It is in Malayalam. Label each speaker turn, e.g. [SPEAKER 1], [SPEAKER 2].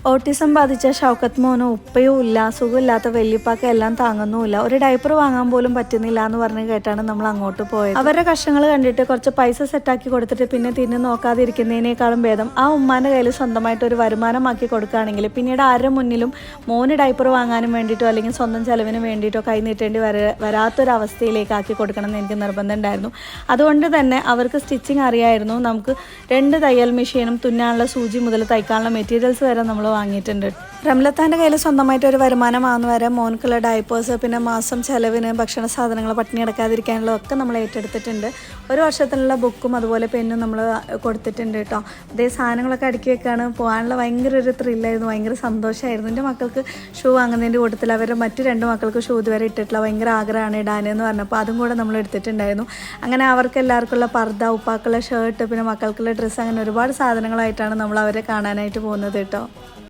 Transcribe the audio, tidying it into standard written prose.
[SPEAKER 1] ഓട്ടിസം ബാധിച്ച ഷൗക്കത്ത് മോനും ഉപ്പയും ഇല്ല, സുഖമില്ലാത്ത വല്യപ്പാക്ക് എല്ലാം താങ്ങുന്നുമില്ല. ഒരു ഡയപ്പർ വാങ്ങാൻ പോലും പറ്റുന്നില്ല എന്ന് പറഞ്ഞ് കേട്ടാണ് നമ്മൾ അങ്ങോട്ട് പോയത്. അവരുടെ കഷ്ടങ്ങൾ കണ്ടിട്ട് കുറച്ച് പൈസ സെറ്റാക്കി കൊടുത്തിട്ട് പിന്നെ തിരിഞ്ഞ് നോക്കാതിരിക്കുന്നതിനേക്കാളും ഭേദം ആ ഉമ്മാൻ്റെ കയ്യിൽ സ്വന്തമായിട്ട് ഒരു വരുമാനമാക്കി കൊടുക്കുകയാണെങ്കിൽ പിന്നീട് ആരുടെ മുന്നിലും മോന് ഡയപ്പർ വാങ്ങാനും വേണ്ടിയിട്ടോ അല്ലെങ്കിൽ സ്വന്തം ചെലവിന് വേണ്ടിയിട്ടോ കൈ നീട്ടേണ്ടി വരാത്തൊരവസ്ഥയിലേക്ക് ആക്കി കൊടുക്കണം എന്ന് എനിക്ക് നിർബന്ധം ഉണ്ടായിരുന്നു. അതുകൊണ്ട് തന്നെ അവർക്ക് സ്റ്റിച്ചിങ് അറിയായിരുന്നു. നമുക്ക് 2 തയ്യൽ മെഷീനും തുന്നാനുള്ള സൂചി മുതൽ തയ്ക്കാനുള്ള മെറ്റീരിയൽസ് വരെ നമ്മൾ വാങ്ങിയിട്ടുണ്ട്. റംലത്താൻ്റെ കയ്യിൽ സ്വന്തമായിട്ട് ഒരു വരുമാനമാകുന്ന വരെ മോൻക്കുള്ള ഡയപ്പേഴ്സ്, പിന്നെ മാസം ചെലവിന് ഭക്ഷണ സാധനങ്ങൾ പട്ടിണി അടക്കാതിരിക്കാനുള്ളതൊക്കെ നമ്മൾ ഏറ്റെടുത്തിട്ടുണ്ട്. 1 വർഷത്തിനുള്ള ബുക്കും അതുപോലെ പെന്നും നമ്മൾ കൊടുത്തിട്ടുണ്ട് കേട്ടോ. അതേ സാധനങ്ങളൊക്കെ അടുക്കി വെക്കാണ് പോകാനുള്ള ഭയങ്കര ഒരു ത്രില്ലായിരുന്നു, ഭയങ്കര സന്തോഷമായിരുന്നു. എൻ്റെ മക്കൾക്ക് ഷൂ വാങ്ങുന്നതിൻ്റെ കൂട്ടത്തിൽ അവരുടെ മറ്റു 2 മക്കൾക്ക് ഷൂ ഇതുവരെ ഇട്ടിട്ടില്ല, ഭയങ്കര ആഗ്രഹമാണ് ഇടാനെന്ന് പറഞ്ഞപ്പോൾ അതും കൂടെ നമ്മൾ എടുത്തിട്ടുണ്ടായിരുന്നു. അങ്ങനെ അവർക്ക് എല്ലാവർക്കുള്ള പർദ്ദ, ഉപ്പാക്കുള്ള ഷർട്ട്, പിന്നെ മക്കൾക്കുള്ള ഡ്രസ്സ്, അങ്ങനെ ഒരുപാട് സാധനങ്ങളായിട്ടാണ് നമ്മൾ അവരെ കാണാനായിട്ട് പോകുന്നത് കേട്ടോ.